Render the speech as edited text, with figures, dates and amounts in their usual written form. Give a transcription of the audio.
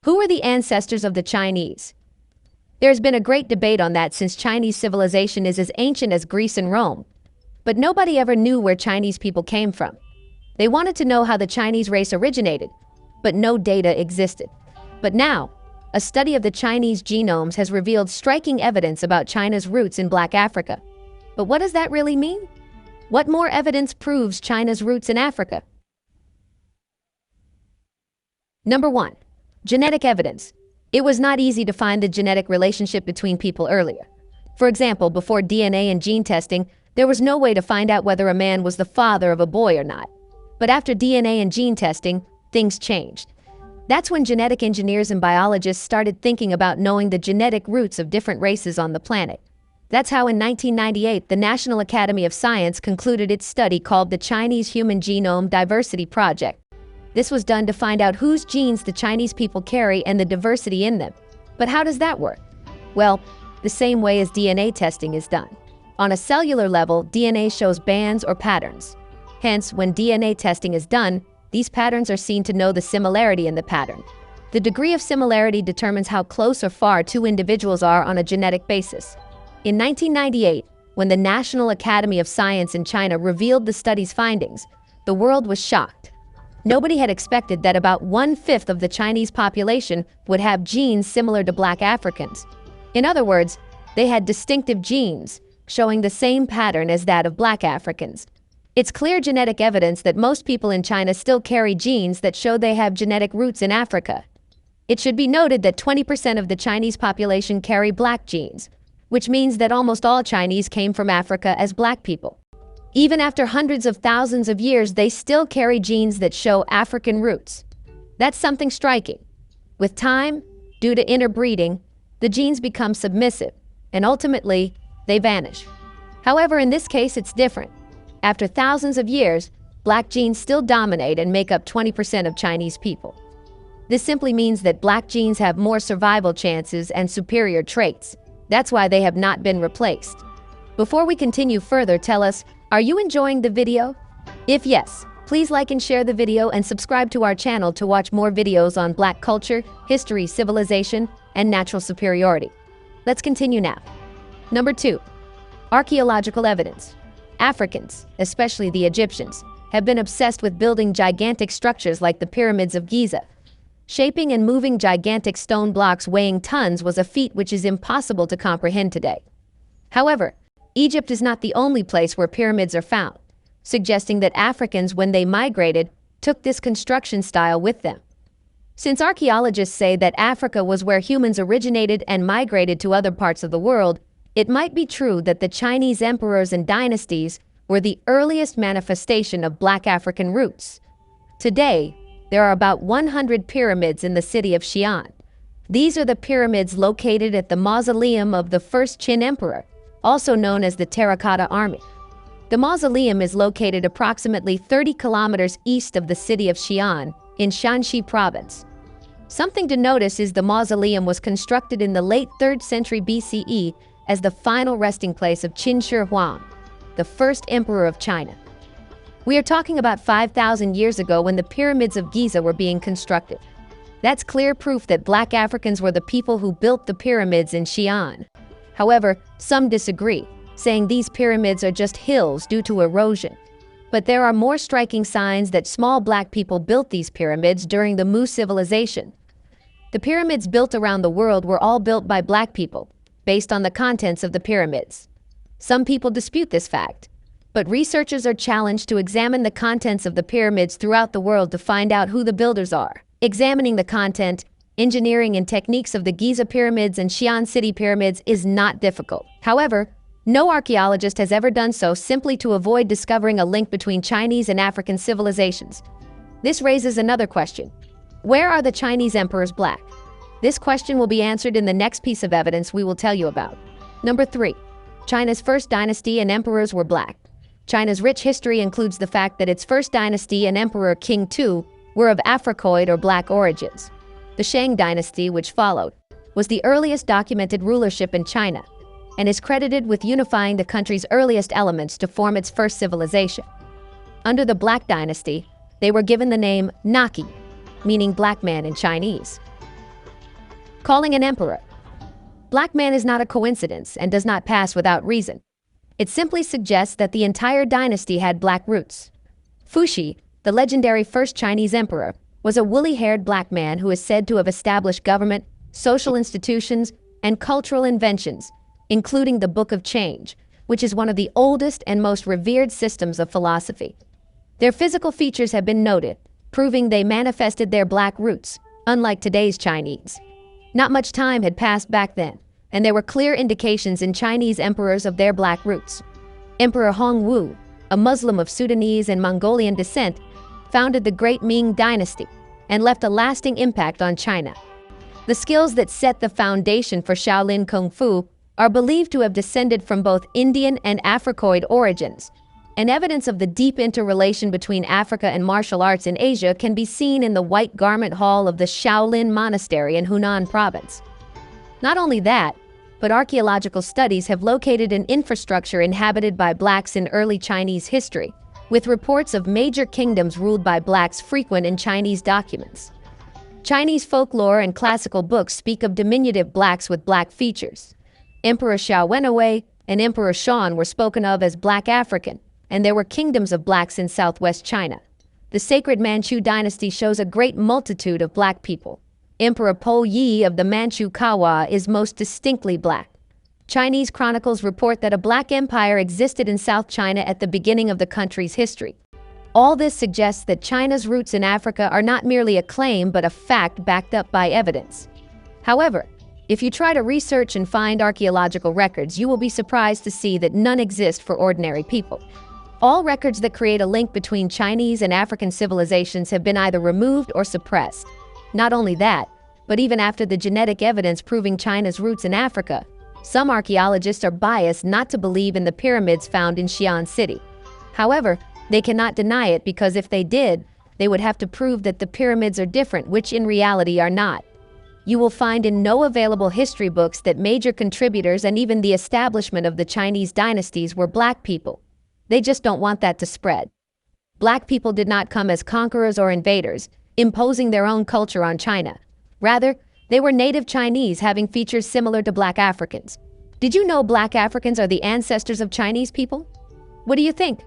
Who are the ancestors of the Chinese? There's been a great debate on that since Chinese civilization is as ancient as Greece and Rome. But nobody ever knew where Chinese people came from. They wanted to know how the Chinese race originated, but no data existed. But now, a study of the Chinese genomes has revealed striking evidence about China's roots in Black Africa. But what does that really mean? What more evidence proves China's roots in Africa? Number 1. Genetic evidence. It was not easy to find the genetic relationship between people earlier. For example, before DNA and gene testing, there was no way to find out whether a man was the father of a boy or not. But after DNA and gene testing, things changed. That's when genetic engineers and biologists started thinking about knowing the genetic roots of different races on the planet. That's how in 1998, the National Academy of Science concluded its study called the Chinese Human Genome Diversity Project. This was done to find out whose genes the Chinese people carry and the diversity in them. But how does that work? Well, the same way as DNA testing is done. On a cellular level, DNA shows bands or patterns. Hence, when DNA testing is done, these patterns are seen to know the similarity in the pattern. The degree of similarity determines how close or far two individuals are on a genetic basis. In 1998, when the National Academy of Science in China revealed the study's findings, the world was shocked. Nobody had expected that about 1/5 of the Chinese population would have genes similar to Black Africans. In other words, they had distinctive genes, showing the same pattern as that of Black Africans. It's clear genetic evidence that most people in China still carry genes that show they have genetic roots in Africa. It should be noted that 20% of the Chinese population carry Black genes, which means that almost all Chinese came from Africa as Black people. Even after hundreds of thousands of years, they still carry genes that show African roots. That's something striking. With time, due to interbreeding, the genes become submissive, and ultimately, they vanish. However, in this case, it's different. After thousands of years, Black genes still dominate and make up 20% of Chinese people. This simply means that Black genes have more survival chances and superior traits. That's why they have not been replaced. Before we continue further, tell us, are you enjoying the video? If yes, please like and share the video and subscribe to our channel to watch more videos on Black culture, history, civilization, and natural superiority. Let's continue now. Number 2. Archaeological evidence. Africans, especially the Egyptians, have been obsessed with building gigantic structures like the pyramids of Giza. Shaping and moving gigantic stone blocks weighing tons was a feat which is impossible to comprehend today. However, Egypt is not the only place where pyramids are found, suggesting that Africans, when they migrated, took this construction style with them. Since archaeologists say that Africa was where humans originated and migrated to other parts of the world, it might be true that the Chinese emperors and dynasties were the earliest manifestation of Black African roots. Today, there are about 100 pyramids in the city of Xi'an. These are the pyramids located at the mausoleum of the first Qin emperor, also known as the Terracotta Army. The mausoleum is located approximately 30 kilometers east of the city of Xi'an in Shanxi province. Something to notice is the mausoleum was constructed in the late 3rd century BCE as the final resting place of Qin Shi Huang, the first emperor of China. We are talking about 5,000 years ago when the pyramids of Giza were being constructed. That's clear proof that Black Africans were the people who built the pyramids in Xi'an. However, some disagree, saying these pyramids are just hills due to erosion. But there are more striking signs that small Black people built these pyramids during the Mu civilization. The pyramids built around the world were all built by Black people, based on the contents of the pyramids. Some people dispute this fact, but researchers are challenged to examine the contents of the pyramids throughout the world to find out who the builders are. Examining the content, engineering, and techniques of the Giza pyramids and Xi'an city pyramids is not difficult. However, no archaeologist has ever done so simply to avoid discovering a link between Chinese and African civilizations. This raises another question. Where are the Chinese emperors Black? This question will be answered in the next piece of evidence we will tell you about. Number 3. China's first dynasty and emperors were Black. China's rich history includes the fact that its first dynasty and emperor King Tu were of Africoid or Black origins. The Shang dynasty, which followed, was the earliest documented rulership in China and is credited with unifying the country's earliest elements to form its first civilization. Under the Black dynasty, they were given the name Naki, meaning black man in Chinese. Calling an emperor. Black man is not a coincidence and does not pass without reason. It simply suggests that the entire dynasty had black roots. Fuxi, the legendary first Chinese emperor, was a woolly-haired black man who is said to have established government, social institutions, and cultural inventions, including the Book of Change, which is one of the oldest and most revered systems of philosophy. Their physical features have been noted, proving they manifested their black roots, unlike today's Chinese. Not much time had passed back then, and there were clear indications in Chinese emperors of their black roots. Emperor Hongwu, a Muslim of Sudanese and Mongolian descent, founded the Great Ming Dynasty and left a lasting impact on China. The skills that set the foundation for Shaolin Kung Fu are believed to have descended from both Indian and Africoid origins, and evidence of the deep interrelation between Africa and martial arts in Asia can be seen in the White Garment Hall of the Shaolin Monastery in Hunan Province. Not only that, but archaeological studies have located an infrastructure inhabited by blacks in early Chinese history, with reports of major kingdoms ruled by blacks frequent in Chinese documents. Chinese folklore and classical books speak of diminutive blacks with black features. Emperor Xiao Wenwei and Emperor Shan were spoken of as Black African, and there were kingdoms of blacks in southwest China. The sacred Manchu dynasty shows a great multitude of black people. Emperor Po Yi of the Manchu Kawa is most distinctly black. Chinese chronicles report that a black empire existed in South China at the beginning of the country's history. All this suggests that China's roots in Africa are not merely a claim but a fact backed up by evidence. However, if you try to research and find archaeological records, you will be surprised to see that none exist for ordinary people. All records that create a link between Chinese and African civilizations have been either removed or suppressed. Not only that, but even after the genetic evidence proving China's roots in Africa, some archaeologists are biased not to believe in the pyramids found in Xi'an City. However, they cannot deny it because if they did, they would have to prove that the pyramids are different, which in reality are not. You will find in no available history books that major contributors and even the establishment of the Chinese dynasties were black people. They just don't want that to spread. Black people did not come as conquerors or invaders, imposing their own culture on China. Rather, they were native Chinese having features similar to black Africans. Did you know black Africans are the ancestors of Chinese people? What do you think?